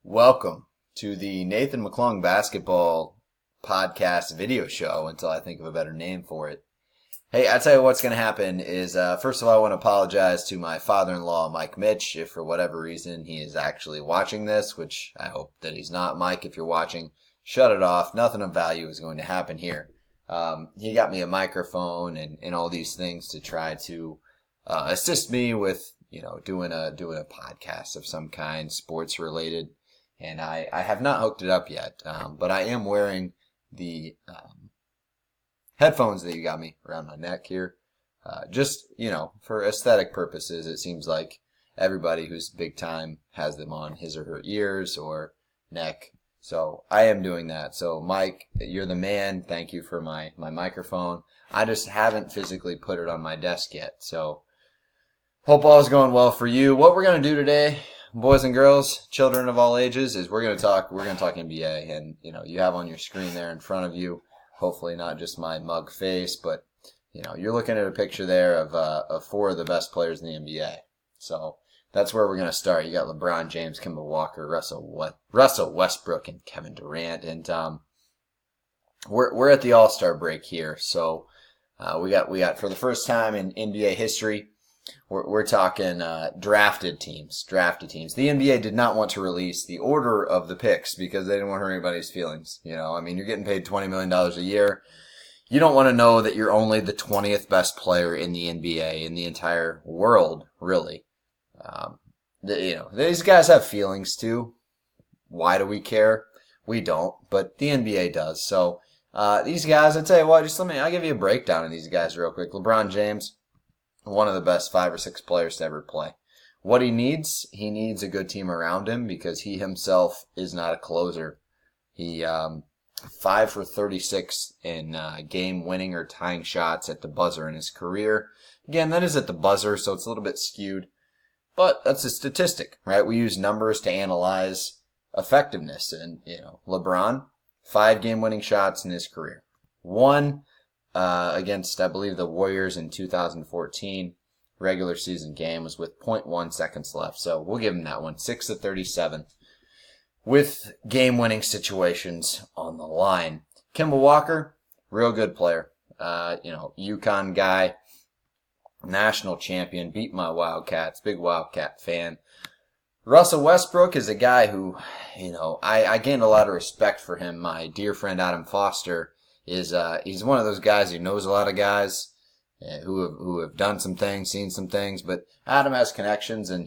Welcome to the Nathan McClung Basketball Podcast video show until I think of a better name for it. Hey, I tell you what's going to happen is, first of all, I want to apologize to my father-in-law, Mike Mitch, if for whatever reason he is actually watching this, which I hope that he's not. Mike, if you're watching, shut it off. Nothing of value is going to happen here. He got me a microphone and all these things to try to assist me with, doing a podcast of some kind, sports related. And I have not hooked it up yet, but I am wearing the headphones that you got me around my neck here. Just, for aesthetic purposes, it seems like everybody who's big time has them on his or her ears or neck. So I am doing that. So Mike, you're the man. Thank you for my microphone. I just haven't physically put it on my desk yet. So hope all is going well for you. What we're going to do today, boys and girls, children of all ages, is we're going to talk NBA, and you have on your screen there in front of you, hopefully not just my mug face, but you're looking at a picture there of four of the best players in the NBA. So that's where we're going to start. You got LeBron James, Kemba Walker, Russell Westbrook, and Kevin Durant, and we're at the All-Star break here. So we got for the first time in NBA history. We're talking drafted teams. The NBA did not want to release the order of the picks because they didn't want to hurt anybody's feelings. You're getting paid $20 million a year. You don't want to know that you're only the 20th best player in the NBA, in the entire world, really. These guys have feelings too. Why do we care? We don't, but the NBA does. So these guys, I tell you what, I'll give you a breakdown of these guys real quick. LeBron James, one of the best 5 or 6 players to ever play. What he needs a good team around him because he himself is not a closer. He 5 for 36 in game-winning or tying shots at the buzzer in his career. Again, that is at the buzzer, so it's a little bit skewed. But that's a statistic, right? We use numbers to analyze effectiveness. And, LeBron, 5 game-winning shots in his career. 1 against, I believe, the Warriors in 2014 regular season game was with 0.1 seconds left. So we'll give him that one. 6 of 37 with game-winning situations on the line. Kemba Walker, real good player. UConn guy, national champion, beat my Wildcats, big Wildcat fan. Russell Westbrook is a guy who, I gained a lot of respect for him. My dear friend Adam Foster he's one of those guys who knows a lot of guys who have done some things, seen some things, but Adam has connections, and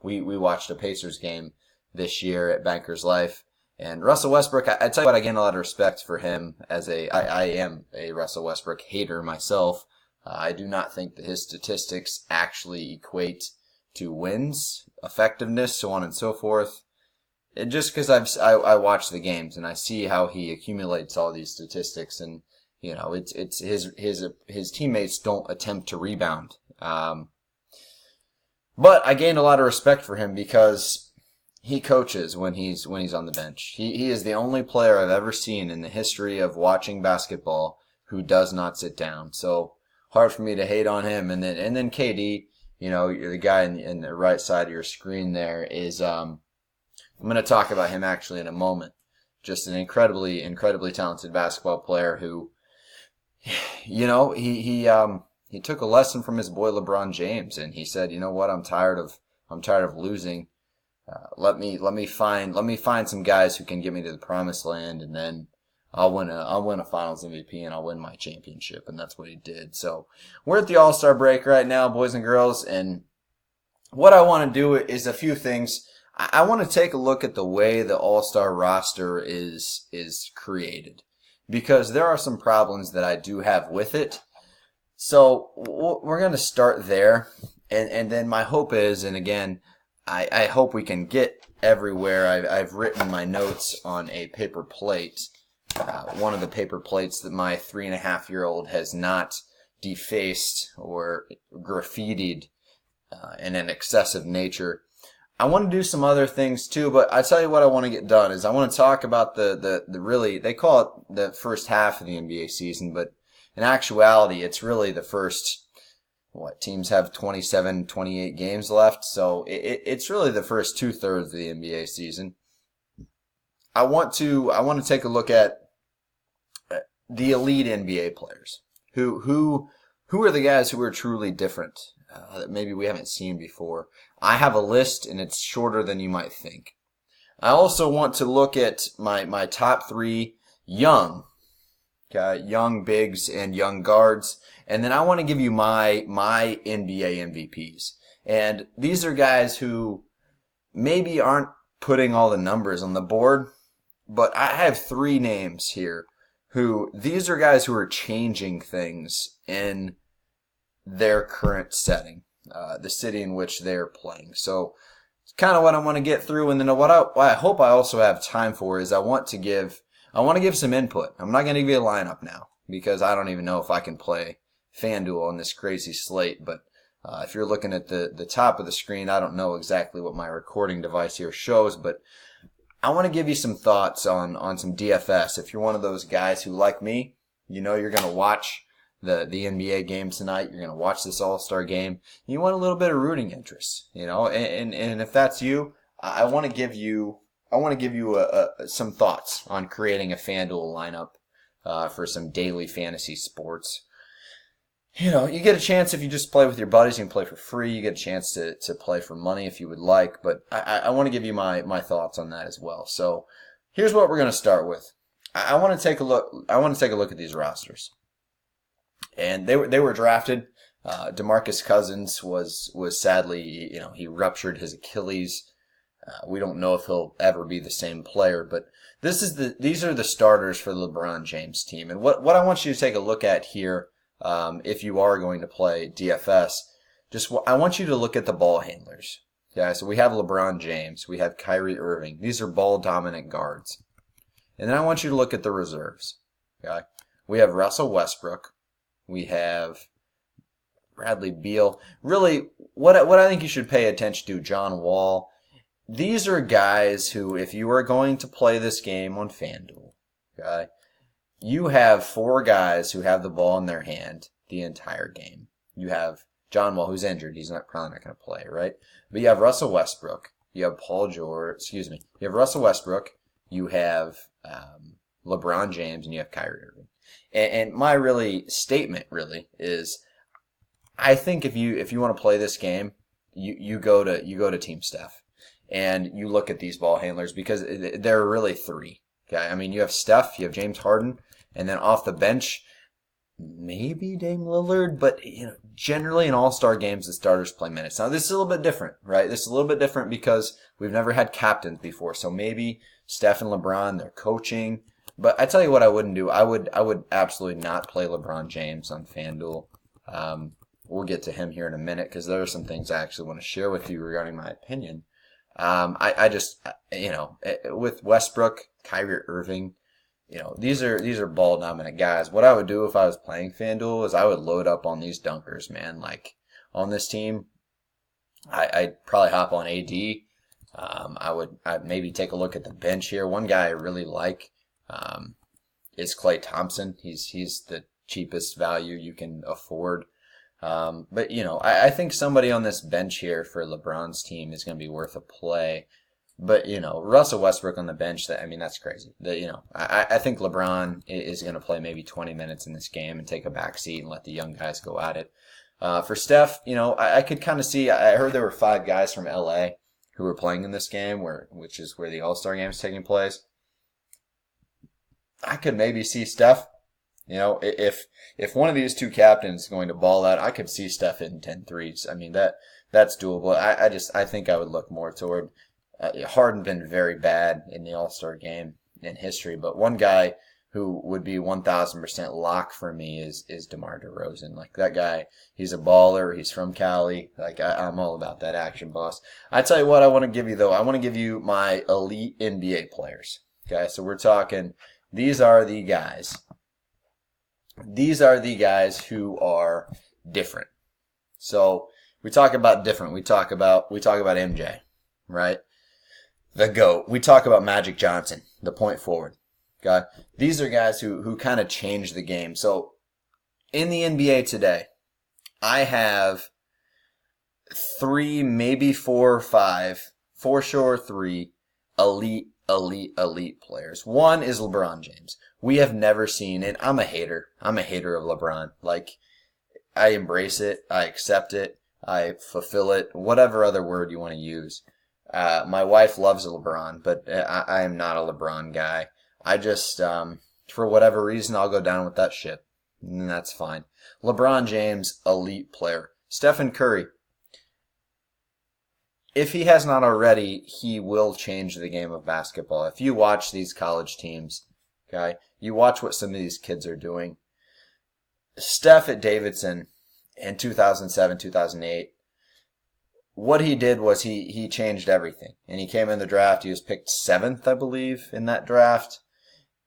we watched a Pacers game this year at Bankers Life, and Russell Westbrook, I tell you what, I gain a lot of respect for him I am a Russell Westbrook hater myself. I do not think that his statistics actually equate to wins, effectiveness, so on and so forth. Just because I watch the games and I see how he accumulates all these statistics, and it's his teammates don't attempt to rebound. But I gained a lot of respect for him because he coaches when he's on the bench. He is the only player I've ever seen in the history of watching basketball who does not sit down. So hard for me to hate on him. And then KD, you're the guy in the right side of your screen there is I'm going to talk about him actually in a moment. Just an incredibly, incredibly talented basketball player who, he took a lesson from his boy LeBron James, and he said, what, I'm tired of losing. Let me find some guys who can get me to the promised land, and then I'll win a Finals MVP and I'll win my championship, and that's what he did. So we're at the All-Star break right now, boys and girls, and what I want to do is a few things. I want to take a look at the way the All-Star roster is created, because there are some problems that I do have with it. So we're going to start there, and then my hope is, and again, I hope we can get everywhere. I've written my notes on a paper plate, one of the paper plates that my 3.5-year-old has not defaced or graffitied in an excessive nature. I want to do some other things too, but I tell you what I want to get done is I want to talk about the really, they call it the first half of the NBA season, but in actuality, it's really the first teams have 27, 28 games left, so it's really the first 2/3 of the NBA season. I want to take a look at the elite NBA players. Who are the guys who are truly different that maybe we haven't seen before? I have a list, and it's shorter than you might think. I also want to look at my top 3 young bigs and young guards, and then I want to give you my NBA MVPs. And these are guys who maybe aren't putting all the numbers on the board, but I have 3 names here these are guys who are changing things in their current setting, the city in which they're playing. So it's kind of what I want to get through, and then what I hope I also have time for is I want to give some input. I'm not going to give you a lineup now because I don't even know if I can play FanDuel on this crazy slate, but if you're looking at the top of the screen, I don't know exactly what my recording device here shows, but I want to give you some thoughts on some DFS. If you're one of those guys who, like me, you're going to watch the NBA game tonight, you're going to watch this All-Star game, you want a little bit of rooting interest, and if that's you, I want to give you some thoughts on creating a FanDuel lineup for some daily fantasy sports. You get a chance if you just play with your buddies, you can play for free. You get a chance to play for money if you would like, but I want to give you my thoughts on that as well. So here's what we're going to start with. I want to take a look at these rosters. And they were drafted. DeMarcus Cousins was sadly, he ruptured his Achilles. We don't know if he'll ever be the same player, but these are the starters for the LeBron James team. And what I want you to take a look at here, if you are going to play DFS, I want you to look at the ball handlers. Yeah, so we have LeBron James, we have Kyrie Irving. These are ball dominant guards. And then I want you to look at the reserves. Okay, we have Russell Westbrook, we have Bradley Beal. Really, what I think you should pay attention to, John Wall. These are guys who, if you are going to play this game on FanDuel, okay, you have 4 guys who have the ball in their hand the entire game. You have John Wall, who's injured. He's probably not going to play, right? But you have Russell Westbrook. You have You have Russell Westbrook. You have LeBron James, and you have Kyrie Irving. And my statement is, I think if you want to play this game, you go to Team Steph, and you look at these ball handlers because there are really 3. Okay, I mean, you have Steph, you have James Harden, and then off the bench, maybe Dame Lillard, but generally in all-star games, the starters play minutes. Now, this is a little bit different, right? This is a little bit different because we've never had captains before, so maybe Steph and LeBron, they're coaching. But I tell you what I wouldn't do. I would absolutely not play LeBron James on FanDuel. We'll get to him here in a minute because there are some things I actually want to share with you regarding my opinion. I just, with Westbrook, Kyrie Irving, these are ball dominant guys. What I would do if I was playing FanDuel is I would load up on these dunkers, man. Like on this team, I'd probably hop on AD. I'd maybe take a look at the bench here. One guy I really like is Klay Thompson. He's the cheapest value you can afford. But I think somebody on this bench here for LeBron's team is going to be worth a play. But Russell Westbrook on the bench, that's crazy. I think LeBron is going to play maybe 20 minutes in this game and take a back seat and let the young guys go at it. For Steph, I could kind of see. I heard there were 5 guys from LA who were playing in this game, which is where the All-Star game is taking place. I could maybe see Steph. If one of these 2 captains is going to ball out, I could see Steph hitting 10 threes. That's doable. I think I would look more toward Harden. Been very bad in the All-Star game in history, but one guy who would be 1,000% lock for me is DeMar DeRozan. Like that guy, he's a baller. He's from Cali. Like I'm all about that action, boss. I tell you what, I want to give you though. I want to give you my elite NBA players. Okay, so we're talking. These are the guys. These are the guys who are different. So we talk about different. We talk about MJ, right? The GOAT. We talk about Magic Johnson, the point forward. Okay? These are guys who kind of changed the game. So in the NBA today, I have 3, maybe 4 or 5, for sure 3 elite players. One is LeBron James. We have never seen it. I'm a hater. I'm a hater of LeBron. Like, I embrace it. I accept it. I fulfill it. Whatever other word you want to use. My wife loves LeBron, but I am not a LeBron guy. I just, for whatever reason, I'll go down with that ship. And that's fine. LeBron James, elite player. Stephen Curry. If he has not already, he will change the game of basketball. If you watch these college teams, okay, you watch what some of these kids are doing. Steph at Davidson in 2007, 2008, what he did was he changed everything. And he came in the draft. He was picked 7th, I believe, in that draft.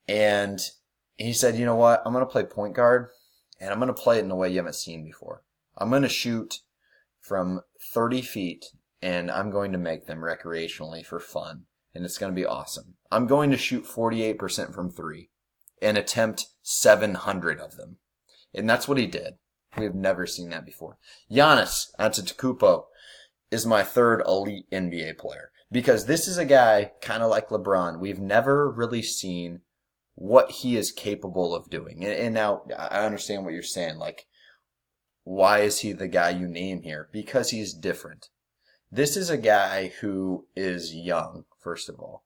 And he said, you know what? I'm going to play point guard, and I'm going to play it in a way you haven't seen before. I'm going to shoot from 30 feet, and I'm going to make them recreationally for fun. And it's going to be awesome. I'm going to shoot 48% from 3 and attempt 700 of them. And that's what he did. We have never seen that before. Giannis Antetokounmpo is my 3rd elite NBA player. Because this is a guy kind of like LeBron. We've never really seen what he is capable of doing. And now I understand what you're saying. Like, why is he the guy you name here? Because he's different. This is a guy who is young, first of all.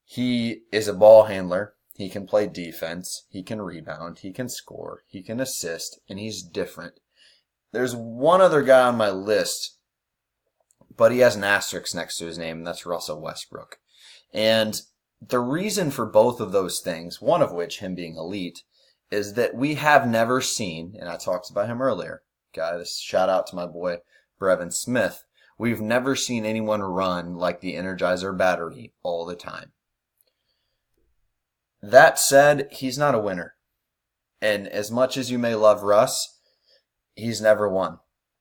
He is a ball handler. He can play defense. He can rebound. He can score. He can assist. And he's different. There's one other guy on my list, but he has an asterisk next to his name, and that's Russell Westbrook. And the reason for both of those things, one of which, him being elite, is that we have never seen, and I talked about him earlier, guys, shout out to my boy Brevin Smith, we've never seen anyone run like the Energizer battery all the time. That said, he's not a winner. And as much as you may love Russ, he's never won.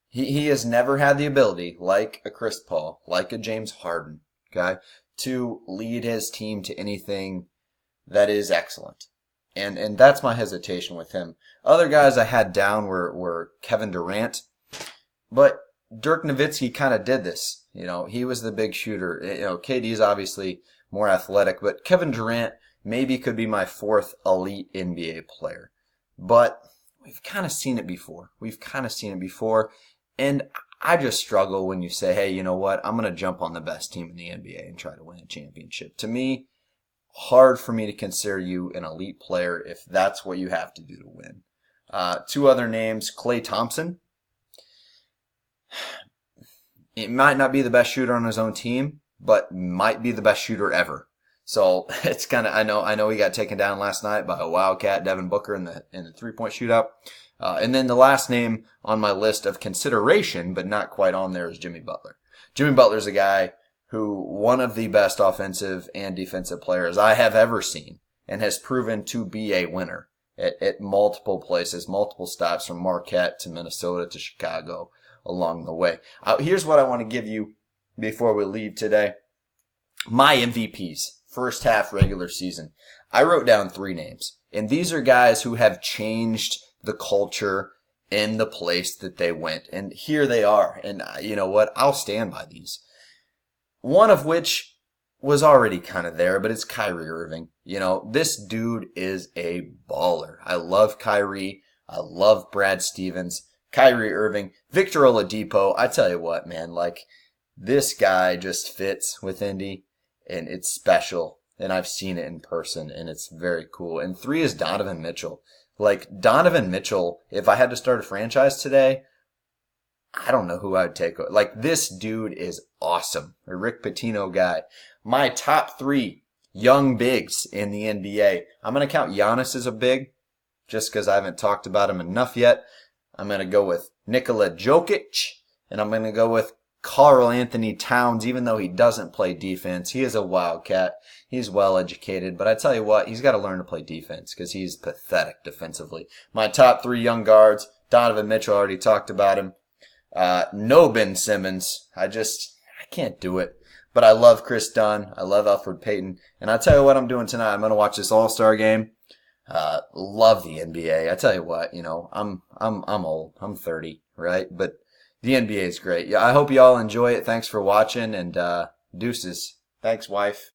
He has never had the ability, like a Chris Paul, like a James Harden, okay, to lead his team to anything that is excellent. And that's my hesitation with him. Other guys I had down were Kevin Durant, but Dirk Nowitzki kind of did this. You know, he was the big shooter. You know, KD's obviously more athletic, but Kevin Durant maybe could be my 4th elite NBA player. But we've kind of seen it before. And I just struggle when you say, hey, you know what? I'm going to jump on the best team in the NBA and try to win a championship. To me, hard for me to consider you an elite player if that's what you have to do to win. 2 other names, Klay Thompson. It might not be the best shooter on his own team, but might be the best shooter ever. So it's kind of, I know he got taken down last night by a Wildcat, Devin Booker, in the 3-point shootout. And then the last name on my list of consideration, but not quite on there, is Jimmy Butler. Jimmy Butler's a guy who, one of the best offensive and defensive players I have ever seen, and has proven to be a winner at multiple places, multiple stops from Marquette to Minnesota to Chicago along the way. Here's what I want to give you before we leave today. My MVPs, first half regular season. I wrote down 3 names, and these are guys who have changed the culture in the place that they went. And here they are. And you know what? I'll stand by these. One of which was already kind of there, but it's Kyrie Irving. You know, this dude is a baller. I love Kyrie. I love Brad Stevens. Kyrie Irving. Victor Oladipo. I tell you what, man, like, this guy just fits with Indy, and it's special. And I've seen it in person, and it's very cool. And 3 is Donovan Mitchell. Like, Donovan Mitchell, if I had to start a franchise today, I don't know who I would take. Like, this dude is awesome. A Rick Pitino guy. My top 3 young bigs in the NBA. I'm going to count Giannis as a big, just because I haven't talked about him enough yet. I'm going to go with Nikola Jokic, and I'm going to go with Karl Anthony Towns, even though he doesn't play defense. He is a Wildcat. He's well educated, but I tell you what, he's got to learn to play defense because he's pathetic defensively. My top 3 young guards, Donovan Mitchell, already talked about him. No Ben Simmons. I can't do it. But I love Chris Dunn. I love Elfrid Payton. And I tell you what I'm doing tonight. I'm going to watch this All-Star game. Love the NBA. I tell you what, I'm old. I'm 30, right? But the NBA is great. Yeah, I hope you all enjoy it. Thanks for watching, and deuces. Thanks, wife.